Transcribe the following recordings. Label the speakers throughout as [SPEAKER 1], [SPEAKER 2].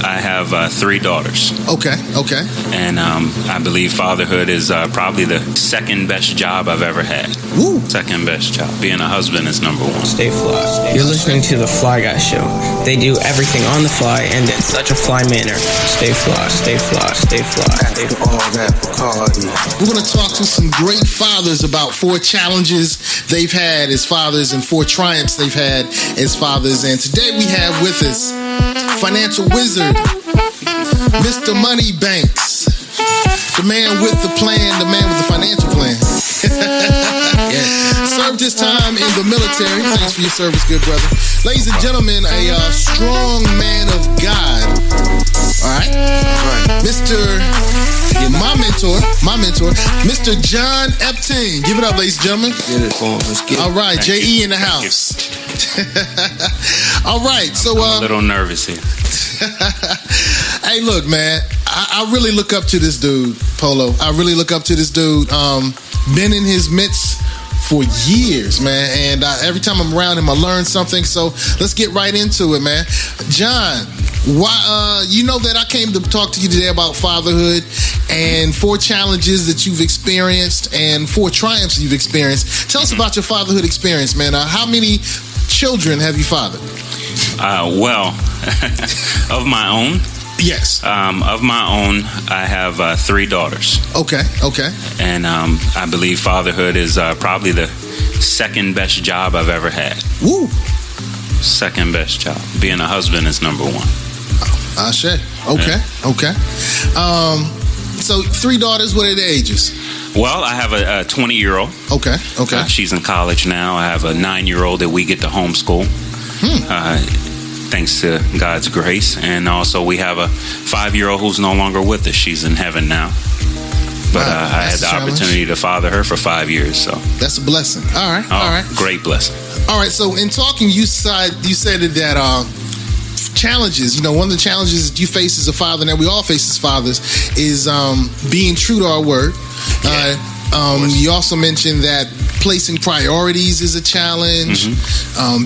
[SPEAKER 1] I have 3 daughters.
[SPEAKER 2] Okay.
[SPEAKER 1] And I believe fatherhood is probably the second best job I've ever had.
[SPEAKER 2] Woo.
[SPEAKER 1] Second best job. Being a husband is number 1.
[SPEAKER 3] Stay fly. You're listening to the Fly Guy Show. They do everything on the fly and in such a fly manner. Stay fly, stay fly, stay fly, stay fly.
[SPEAKER 4] All that party.
[SPEAKER 2] We're going to talk to some great fathers about 4 challenges they've had as fathers and 4 triumphs they've had as fathers. And today we have with us financial wizard, Mr. Money Banks, the man with the plan, the man with the financial plan. Served his time in the military. Thanks for your service, good brother. Ladies and gentlemen, a strong man of God. All right. Mr. My mentor, Mr. John Epting. Give it up, ladies and gentlemen.
[SPEAKER 4] Get it for him. Let's get it.
[SPEAKER 2] All right, J.E. in the house. All right, so
[SPEAKER 1] I'm a little nervous here.
[SPEAKER 2] Hey, look, man, I really look up to this dude, Polo. I really look up to this dude. Been in his midst for years, man, and every time I'm around him, I learn something. So let's get right into it, man. John, why? You know that I came to talk to you today about fatherhood and 4 challenges that you've experienced and 4 triumphs you've experienced. Tell us about your fatherhood experience, man. How many children have you fathered?
[SPEAKER 1] Well, of my own.
[SPEAKER 2] Yes.
[SPEAKER 1] Of my own, I have 3 daughters.
[SPEAKER 2] Okay.
[SPEAKER 1] And I believe fatherhood is probably the second best job I've ever had.
[SPEAKER 2] Woo.
[SPEAKER 1] Second best job. Being a husband is number 1.
[SPEAKER 2] Ashe. Okay. So 3 daughters, what are their ages?
[SPEAKER 1] Well, I have a 20-year-old.
[SPEAKER 2] Okay.
[SPEAKER 1] She's in college now. I have a 9-year-old that we get to homeschool. Thanks to God's grace. And also we have a 5-year-old who's no longer with us. She's in heaven now. But I had the opportunity to father her for 5 years. So
[SPEAKER 2] that's a blessing. All right.
[SPEAKER 1] Great blessing.
[SPEAKER 2] All right. So in talking, you said that challenges. You know, one of the challenges that you face as a father, and that we all face as fathers, is being true to our word. You also mentioned that placing priorities is a challenge.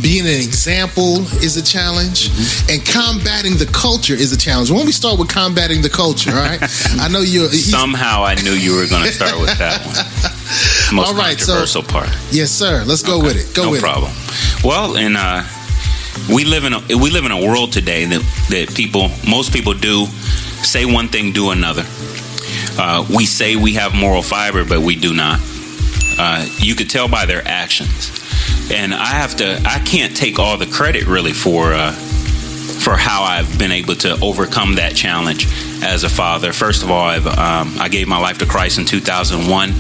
[SPEAKER 2] Being an example is a challenge. And combating the culture is a challenge. Why don't we start with combating the culture, all right? I know
[SPEAKER 1] Somehow I knew you were going to start with that one. Most controversial part.
[SPEAKER 2] Yes, sir. Let's go with it.
[SPEAKER 1] No problem. Well, and we live in a world today that most people do say one thing, do another. We say we have moral fiber, but we do not. You could tell by their actions, and I can't take all the credit really for how I've been able to overcome that challenge as a father. First of all, I gave my life to Christ in 2001,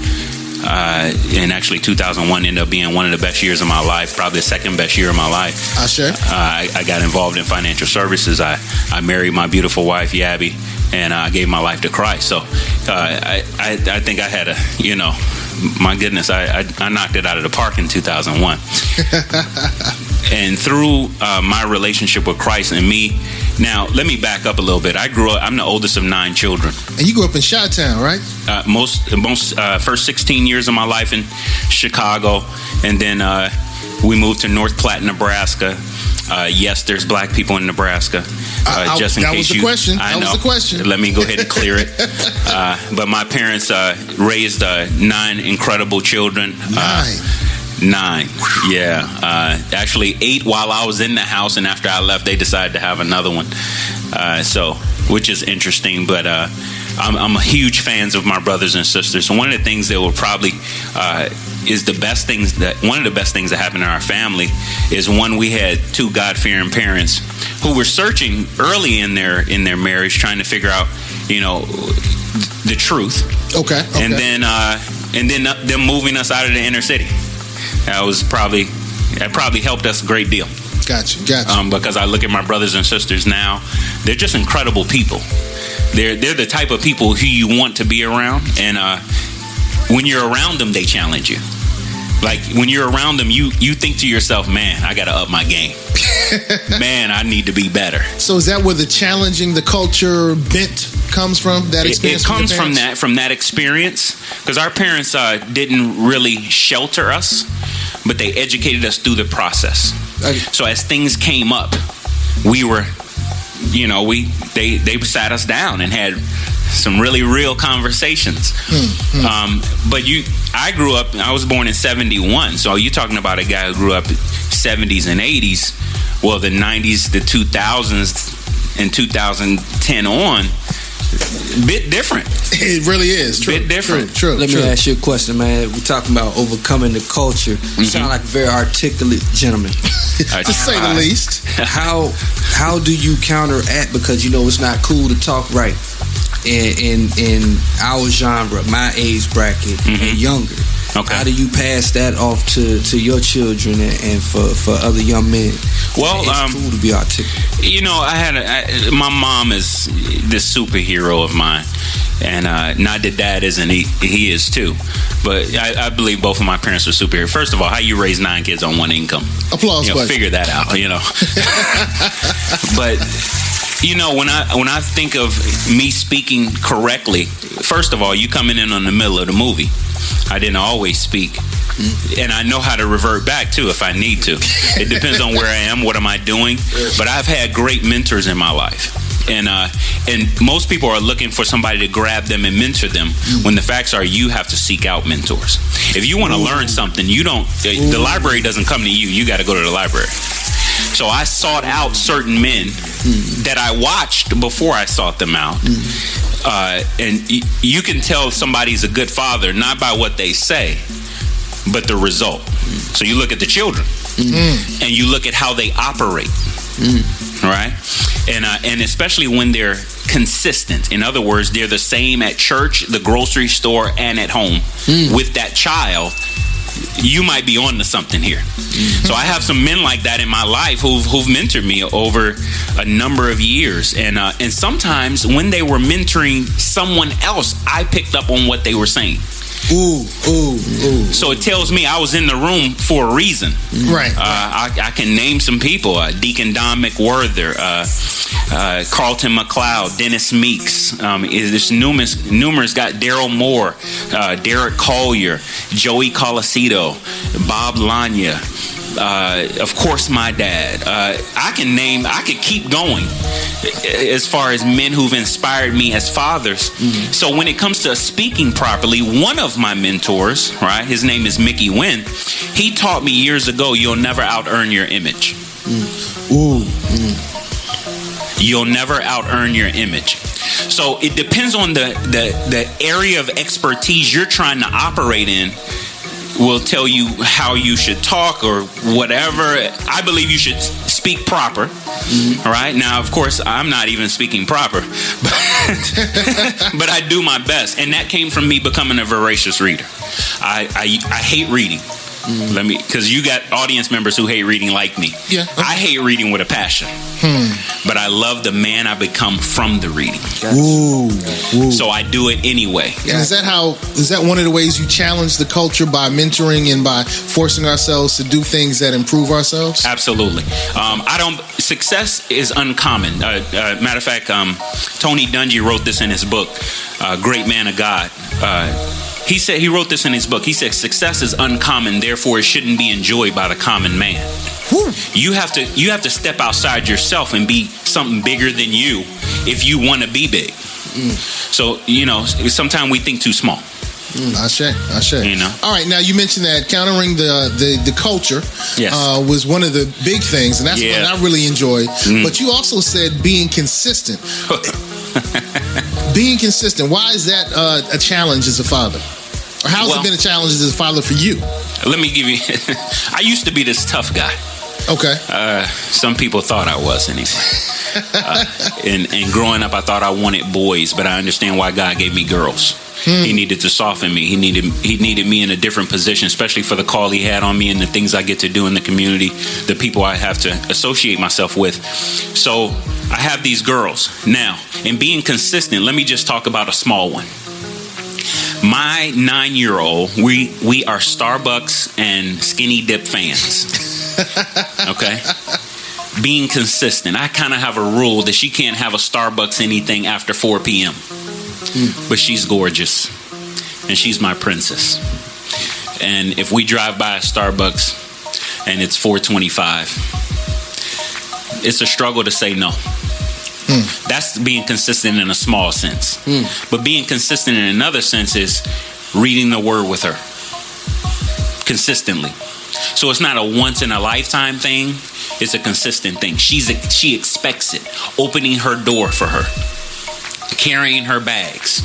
[SPEAKER 1] and actually 2001 ended up being one of the best years of my life, probably the second best year of my life. I got involved in financial services. I married my beautiful wife, Yabby, and I gave my life to Christ. So I think I had my goodness, I knocked it out of the park in 2001. And through my relationship with Christ and me, now let me back up a little bit. I'm the oldest of 9 children.
[SPEAKER 2] And you grew up in Chi-Town, right?
[SPEAKER 1] Most first 16 years of my life in Chicago, and then we moved to North Platte, Nebraska. Yes, there's black people in Nebraska. Just in case you,
[SPEAKER 2] that was the question.
[SPEAKER 1] Let me go ahead and clear it. But my parents raised 9 incredible children. 9, yeah. Actually 8 while I was in the house, and after I left, they decided to have another one. Which is interesting. But I'm a huge fans of my brothers and sisters. So one of the things that will probably one of the best things that happened in our family is, one, we had 2 God-fearing parents who were searching early in their marriage, trying to figure out, the truth.
[SPEAKER 2] Okay.
[SPEAKER 1] And then them moving us out of the inner city. That probably helped us a great deal.
[SPEAKER 2] Gotcha.
[SPEAKER 1] Because I look at my brothers and sisters now, they're just incredible people. They're the type of people who you want to be around, and when you're around them, they challenge you. Like when you're around them, you think to yourself, man, I got to up my game. Man, I need to be better.
[SPEAKER 2] So is that where the challenging the culture bent comes from? That experience?
[SPEAKER 1] It comes from that experience, because our parents didn't really shelter us, but they educated us through the process. So as things came up, we were they sat us down and had some really real conversations. But I grew up. I was born in '71, so you're talking about a guy who grew up '70s and '80s. Well, the '90s, the 2000s, and 2010 on, bit different.
[SPEAKER 2] It really is. True,
[SPEAKER 1] bit different.
[SPEAKER 2] True.
[SPEAKER 4] Let me ask you a question, man. We're talking about overcoming the culture. You sound like a very articulate gentleman.
[SPEAKER 2] To say the least.
[SPEAKER 4] How do you counteract, because it's not cool to talk right in our genre, my age bracket, and younger.
[SPEAKER 1] Okay.
[SPEAKER 4] How do you pass that off to your children and for other young men?
[SPEAKER 1] Well,
[SPEAKER 4] it's cool to be articulate.
[SPEAKER 1] My mom is this superhero of mine, and not that Dad isn't. He is too, but I believe both of my parents are superheroes. First of all, how you raise 9 kids on one income?
[SPEAKER 2] Applause, buddy.
[SPEAKER 1] Figure that out. But when I think of me speaking correctly, first of all, you coming in on the middle of the movie. I didn't always speak. And I know how to revert back too if I need to. It depends on where I am, what am I doing. But I've had great mentors in my life. And most people are looking for somebody to grab them and mentor them, when the facts are you have to seek out mentors. If you want to learn something, the library doesn't come to you. You got to go to the library. So I sought out certain men that I watched before I sought them out. And you can tell somebody's a good father not by what they say, but the result. So you look at the children and you look at how they operate, right? And especially when they're consistent. In other words, they're the same at church, the grocery store, and at home with that child. You might be on to something here. So I have some men like that in my life who've mentored me over a number of years. And sometimes when they were mentoring someone else, I picked up on what they were saying. So it tells me I was in the room for a reason.
[SPEAKER 2] Right.
[SPEAKER 1] I can name some people: Deacon Don McWhorter, Carlton McLeod, Dennis Meeks. There's numerous. Got Daryl Moore, Derek Collier, Joey Colasito, Bob Lanya. Of course, my dad. I could keep going as far as men who've inspired me as fathers. So when it comes to speaking properly, one of my mentors, right, his name is Mickey Wynn. He taught me years ago, you'll never out-earn your image. You'll never out-earn your image. So it depends on the area of expertise you're trying to operate in. Will tell you how you should talk or whatever. I believe you should speak proper. All right. Now, of course, I'm not even speaking proper, but I do my best. And that came from me becoming a voracious reader. I hate reading. Because you got audience members who hate reading like me. Yeah. Okay. I hate reading with a passion. But I love the man I become from the reading. Ooh. So I do it anyway.
[SPEAKER 2] And is that one of the ways you challenge the culture, by mentoring and by forcing ourselves to do things that improve ourselves?
[SPEAKER 1] Absolutely. Success is uncommon. Matter of fact, Tony Dungy wrote this in his book, Great Man of God. He wrote this in his book. He said, success is uncommon, therefore it shouldn't be enjoyed by the common man. Woo. You have to step outside yourself and be something bigger than you if you want to be big. So, sometimes we think too small.
[SPEAKER 2] Ashe. All right, now you mentioned that countering the culture was one of the big things, and that's what I really enjoyed. But you also said being consistent. Being consistent. Why is that a challenge as a father? Or how's it been a challenge as a father for you?
[SPEAKER 1] Let me give you... I used to be this tough guy.
[SPEAKER 2] Okay.
[SPEAKER 1] Some people thought I was anyway. And growing up, I thought I wanted boys, but I understand why God gave me girls. He needed to soften me. He needed me in a different position, especially for the call he had on me and the things I get to do in the community, the people I have to associate myself with. So I have these girls. Now, in being consistent, let me just talk about a small one. My 9-year-old, we are Starbucks and Skinny Dip fans. Okay? Being consistent. I kind of have a rule that she can't have a Starbucks anything after 4 p.m. But she's gorgeous. And she's my princess. And if we drive by a Starbucks and it's 4:25, it's a struggle to say no. That's being consistent in a small sense. But being consistent in another sense is reading the word with her consistently. So it's not a once in a lifetime thing. It's a consistent thing. She expects it. Opening her door for her. Carrying her bags.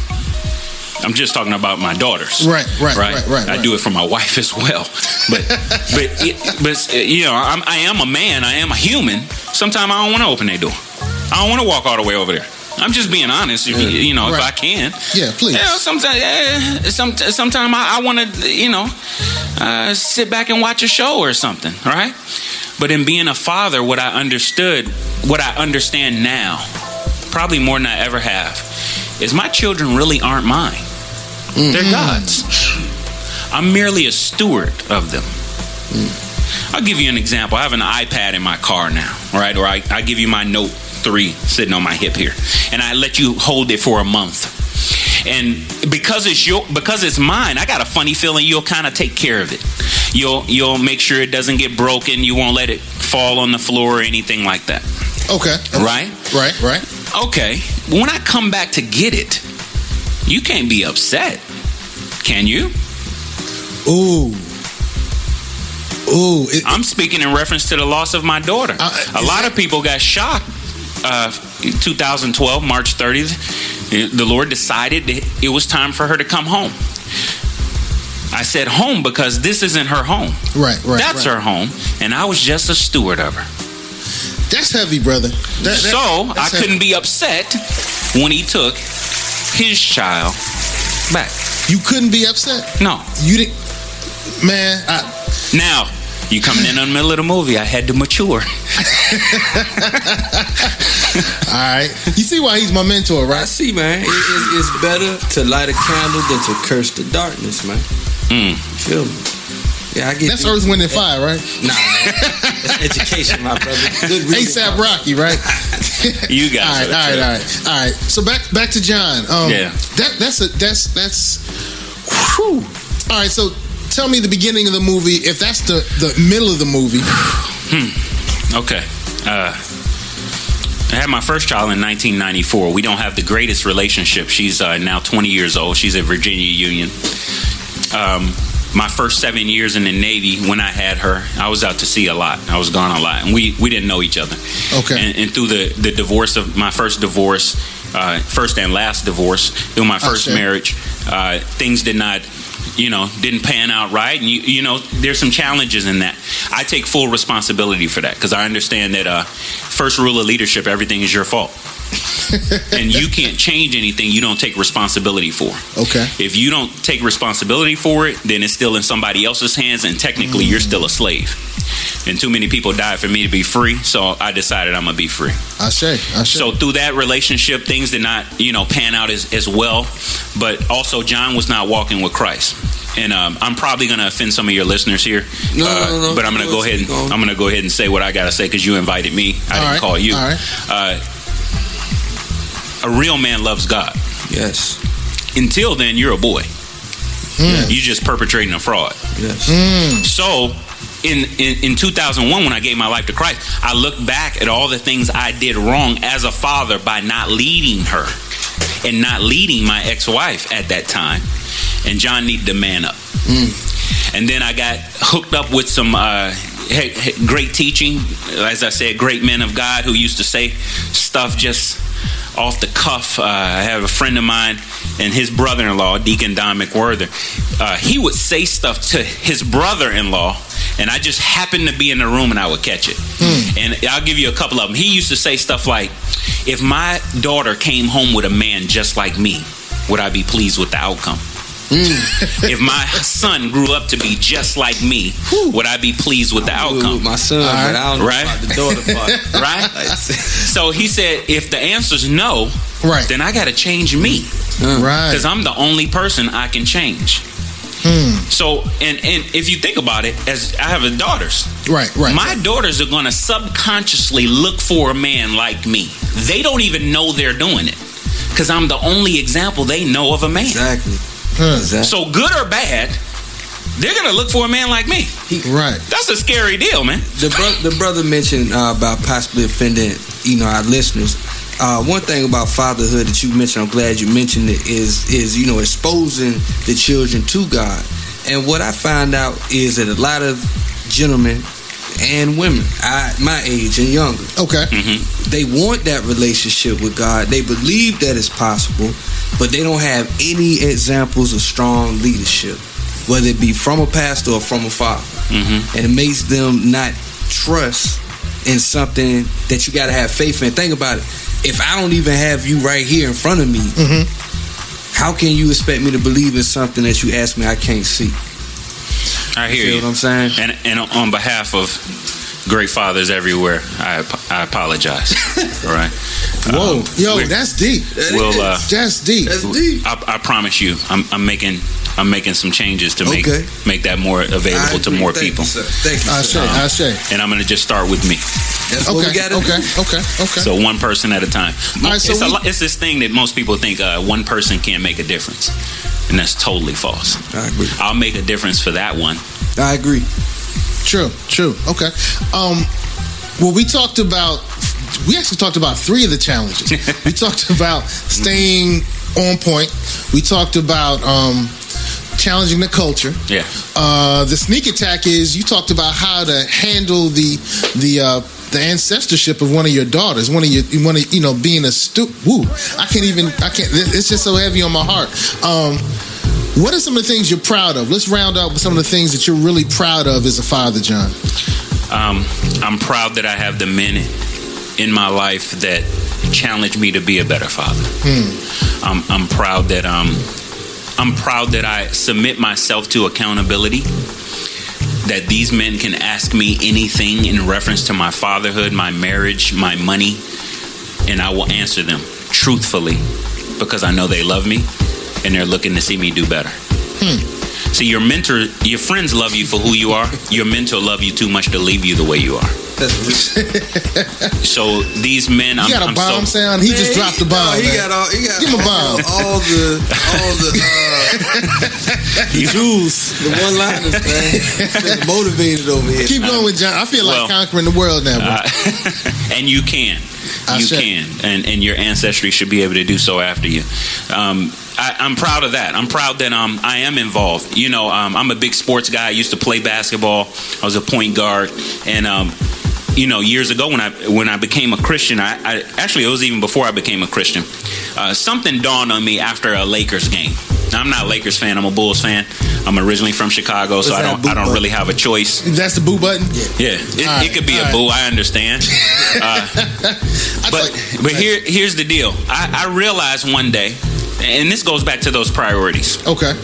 [SPEAKER 1] I'm just talking about my daughters. Right. I do it for my wife as well. But you know, I am a man. I am a human. Sometimes I don't want to open their door. I don't want to walk all the way over there. I'm just being honest. If I can.
[SPEAKER 2] Yeah, please.
[SPEAKER 1] Sometimes I want to, sit back and watch a show or something. Right. But in being a father, what I understand now, probably more than I ever have, is my children really aren't mine. They're God's. I'm merely a steward of them. I'll give you an example. I have an iPad in my car now, right? Or I give you my Note 3 sitting on my hip here, and I let you hold it for a month. And because it's mine, I got a funny feeling you'll kind of take care of it. You'll make sure it doesn't get broken. You won't let it fall on the floor or anything like that.
[SPEAKER 2] Okay. Right.
[SPEAKER 1] Okay. When I come back to get it, you can't be upset, can you?
[SPEAKER 2] Ooh.
[SPEAKER 1] I'm speaking in reference to the loss of my daughter. A lot of people got shocked. 2012, March 30th, the Lord decided that it was time for her to come home. I said home because this isn't her home.
[SPEAKER 2] Right.
[SPEAKER 1] That's her home, and I was just a steward of her.
[SPEAKER 2] That's heavy, brother.
[SPEAKER 1] I couldn't be upset when he took his child back.
[SPEAKER 2] You couldn't be upset?
[SPEAKER 1] No.
[SPEAKER 2] You didn't, man.
[SPEAKER 1] Now, you coming in the middle of the movie, I had to mature.
[SPEAKER 2] All right. You see why he's my mentor, right?
[SPEAKER 4] I see, man. It's better to light a candle than to curse the darkness, man. You feel me? Yeah, I get
[SPEAKER 2] that's Earth, Wind, and Fire, right?
[SPEAKER 4] Nah, man. That's education, my brother.
[SPEAKER 2] ASAP Rocky, right?
[SPEAKER 1] You got it.
[SPEAKER 2] All right. So back to John. That's. Whew. All right. So tell me the beginning of the movie. If that's the middle of the movie.
[SPEAKER 1] Okay. I had my first child in 1994. We don't have the greatest relationship. She's now 20 years old. She's at Virginia Union. My first 7 years in the Navy, when I had her, I was out to sea a lot. I was gone a lot, and we didn't know each other.
[SPEAKER 2] Okay.
[SPEAKER 1] And through the divorce of my first divorce, first and last divorce, through my first marriage, things didn't pan out right, and there's some challenges in that. I take full responsibility for that because I understand that first rule of leadership: everything is your fault. And you can't change anything you don't take responsibility for.
[SPEAKER 2] Okay.
[SPEAKER 1] If you don't take responsibility for it, then it's still in somebody else's hands, and technically you're still a slave. And too many people died for me to be free, so I decided I'm gonna be free.
[SPEAKER 2] I say.
[SPEAKER 1] So through that relationship, things did not, pan out as well. But also, John was not walking with Christ. And I'm probably gonna offend some of your listeners here. No. But I'm gonna go ahead and say what I gotta say because you invited me. I didn't call you.
[SPEAKER 2] All right.
[SPEAKER 1] A real man loves God.
[SPEAKER 4] Yes.
[SPEAKER 1] Until then, you're a boy. You're just perpetrating a fraud.
[SPEAKER 4] Yes.
[SPEAKER 1] So, in 2001, when I gave my life to Christ, I looked back at all the things I did wrong as a father by not leading her and not leading my ex-wife at that time. And John needed to man up. And then I got hooked up with some great teaching. As I said, great men of God who used to say stuff just off the cuff. I have a friend of mine and his brother-in-law, Deacon Don McWhirter. He would say stuff to his brother-in-law, and I just happened to be in the room and I would catch it. And I'll give you a couple of them. He used to say stuff like, if my daughter came home with a man just like me, would I be pleased with the outcome? If my son grew up to be just like me, would I be pleased with the outcome?
[SPEAKER 4] My son, but I don't know about the daughter part.
[SPEAKER 1] Right? So he said, if the answer's no, then I got to change me.
[SPEAKER 2] Right.
[SPEAKER 1] Because I'm the only person I can change. So, and if you think about it, as I have daughters.
[SPEAKER 2] Right.
[SPEAKER 1] My daughters are going to subconsciously look for a man like me. They don't even know they're doing it. Because I'm the only example they know of a man.
[SPEAKER 4] Exactly.
[SPEAKER 1] So good or bad, they're gonna look for a man like me.
[SPEAKER 2] Right.
[SPEAKER 1] That's a scary deal, man.
[SPEAKER 4] The brother mentioned about possibly offending, our listeners, One thing about fatherhood that you mentioned, I'm glad you mentioned it, is exposing the children to God. And what I find out is that a lot of gentlemen and women, my age and younger, they want that relationship with God. They believe that it's possible, but they don't have any examples of strong leadership, whether it be from a pastor or from a father. And it makes them not trust in something that you got to have faith in. Think about it. If I don't even have you right here in front of me, how can you expect me to believe in something that you ask me I can't see?
[SPEAKER 1] I hear you.
[SPEAKER 4] What I'm saying?
[SPEAKER 1] And on behalf of great fathers everywhere, I apologize. All right.
[SPEAKER 2] Whoa, that's deep. That's deep.
[SPEAKER 4] That's deep.
[SPEAKER 1] I promise you, I'm making some changes to make that more available to more people.
[SPEAKER 4] Thank you, sir.
[SPEAKER 2] I say.
[SPEAKER 1] And I'm going to just start with me.
[SPEAKER 4] That's what we got to do.
[SPEAKER 2] Okay.
[SPEAKER 1] So one person at a time.
[SPEAKER 2] All right,
[SPEAKER 1] It's this thing that most people think one person can't make a difference. And that's totally false.
[SPEAKER 4] I agree.
[SPEAKER 1] I'll make a difference for that one.
[SPEAKER 4] I agree.
[SPEAKER 2] True. Okay. Well, we actually talked about 3 of the challenges. We talked about staying on point. We talked about challenging the culture.
[SPEAKER 1] Yeah.
[SPEAKER 2] The sneak attack is you talked about how to handle the ancestorship of one of your daughters, being a I can't. It's just so heavy on my heart. What are some of the things you're proud of? Let's round up with some of the things that you're really proud of as a father, John.
[SPEAKER 1] I'm proud that I have the men in my life that challenge me to be a better father. I'm proud that I submit myself to accountability. That these men can ask me anything in reference to my fatherhood, my marriage, my money, and I will answer them truthfully because I know they love me and they're looking to see me do better. See, your friends love you for who you are. Your mentor love you too much to leave you the way you are. So these men,
[SPEAKER 2] he got a bomb sound. He just dropped a bomb.
[SPEAKER 4] He got
[SPEAKER 2] give him a bomb.
[SPEAKER 4] All the jewels, the one-liners, man. Motivated over here.
[SPEAKER 2] Keep going with John. I feel like conquering the world now, bro.
[SPEAKER 1] And you can. And your ancestry should be able to do so after you. I'm proud of that. I'm proud that I am involved. I'm a big sports guy. I used to play basketball. I was a point guard, and years ago when I became a Christian, I actually, it was even before I became a Christian. Something dawned on me after a Lakers game. Now, I'm not a Lakers fan. I'm a Bulls fan. I'm originally from Chicago, so I don't really have a choice.
[SPEAKER 2] That's the boo button.
[SPEAKER 1] Yeah, it could be a boo. I understand. But here's the deal. I realized one day, and this goes back to those priorities.
[SPEAKER 2] Okay.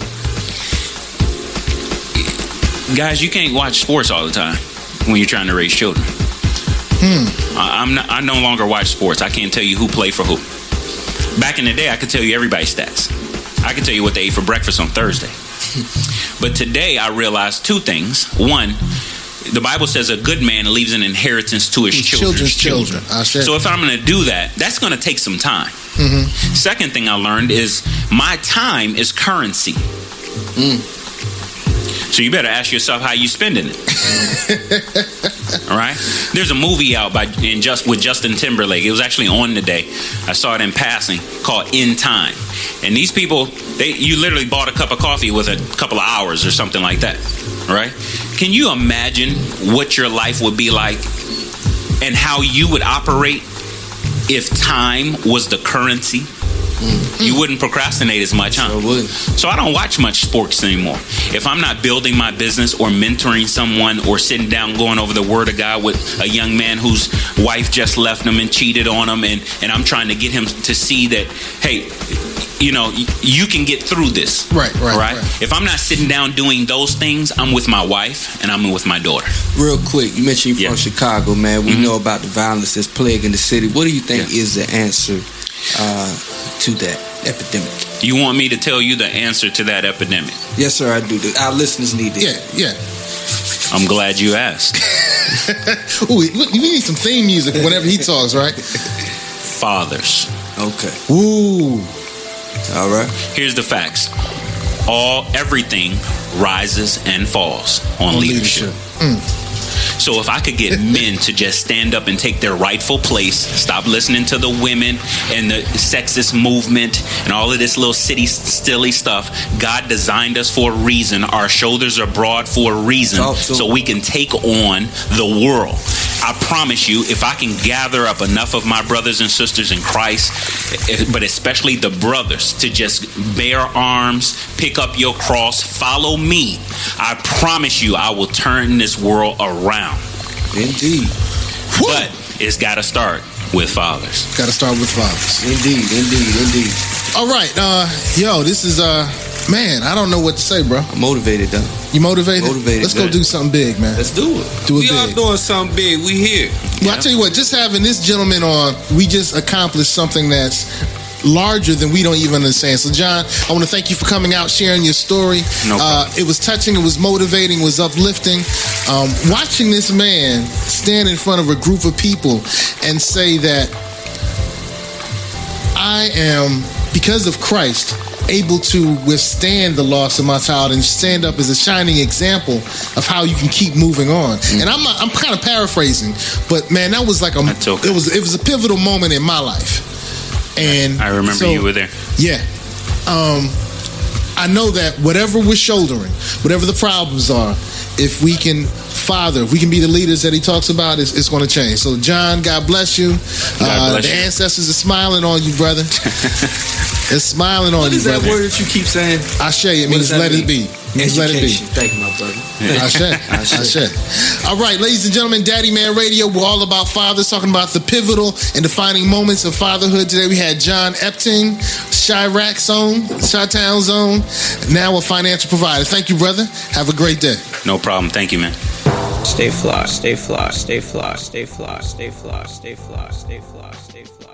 [SPEAKER 1] Guys, you can't watch sports all the time when you're trying to raise children. I no longer watch sports. I can't tell you who played for who. Back in the day, I could tell you everybody's stats. I could tell you what they ate for breakfast on Thursday. But today, I realized 2 things. One, the Bible says a good man leaves an inheritance to his children's children. So if I'm going to do that, that's going to take some time. Second thing I learned is my time is currency. So you better ask yourself how you spending it. All right. There's a movie out with Justin Timberlake. It was actually on today. I saw it in passing, called In Time. And these people, you literally bought a cup of coffee with a couple of hours or something like that. All right. Can you imagine what your life would be like and how you would operate if time was the currency? You wouldn't procrastinate as much, huh? So I don't watch much sports anymore. If I'm not building my business or mentoring someone or sitting down going over the word of God with a young man whose wife just left him and cheated on him, and I'm trying to get him to see that, hey, you can get through this. Right. If I'm not sitting down doing those things, I'm with my wife and I'm with my daughter.
[SPEAKER 4] Real quick, you mentioned you're from Chicago, man. We know about the violence that's plaguing the city. What do you think is the answer to that epidemic?
[SPEAKER 1] You want me to tell you the answer to that epidemic?
[SPEAKER 4] Yes, sir, I do. Our listeners need it.
[SPEAKER 2] Yeah.
[SPEAKER 1] I'm glad you asked.
[SPEAKER 2] Ooh, look, we need some theme music whenever he talks, right?
[SPEAKER 1] Fathers.
[SPEAKER 4] Okay.
[SPEAKER 2] Ooh.
[SPEAKER 4] All right.
[SPEAKER 1] Here's the facts. Everything rises and falls on leadership. So if I could get men to just stand up and take their rightful place, stop listening to the women and the sexist movement and all of this little city silly stuff. God designed us for a reason. Our shoulders are broad for a reason, so we can take on the world. I promise you, if I can gather up enough of my brothers and sisters in Christ, but especially the brothers, to just bear arms, pick up your cross, follow me, I promise you I will turn this world around.
[SPEAKER 4] Indeed.
[SPEAKER 1] But it's got to start with fathers.
[SPEAKER 2] Got to start with fathers.
[SPEAKER 4] Indeed.
[SPEAKER 2] All right. Yo, this is... Man, I don't know what to say, bro.
[SPEAKER 4] I'm motivated, though.
[SPEAKER 2] You motivated?
[SPEAKER 4] Motivated.
[SPEAKER 2] Let's go do something big, man.
[SPEAKER 4] Let's do it. We are doing something big. We here.
[SPEAKER 2] Well, I tell you what, just having this gentleman on, we just accomplished something that's larger than we don't even understand. So, John, I want to thank you for coming out, sharing your story.
[SPEAKER 1] No problem.
[SPEAKER 2] It was touching, it was motivating, it was uplifting. Watching this man stand in front of a group of people and say that I am, because of Christ, able to withstand the loss of my child and stand up as a shining example of how you can keep moving on. And I'm kind of paraphrasing, but man, that was like it was a pivotal moment in my life. And
[SPEAKER 1] I remember you were there.
[SPEAKER 2] Yeah. I know that whatever we're shouldering, whatever the problems are, if we can be the leaders that he talks about, it's going to change. So, John, God bless you.
[SPEAKER 1] God bless
[SPEAKER 2] the
[SPEAKER 1] you.
[SPEAKER 2] ancestors are smiling on you, brother. They're smiling on you, brother.
[SPEAKER 4] What is that word that you keep saying?
[SPEAKER 2] Ashe, it means let it be. Let it be.
[SPEAKER 4] Thank you, my brother.
[SPEAKER 2] Ashe. All right, ladies and gentlemen, Daddy Man Radio, we're all about fathers, talking about the pivotal and defining moments of fatherhood. Today we had John Epting, Chirac Zone, Chi-Town Zone, now a financial provider. Thank you, brother. Have a great day.
[SPEAKER 1] No problem. Thank you, man.
[SPEAKER 3] Stay fly, stay fly, stay fly, stay fly, stay fly, stay fly, stay fly, stay fly.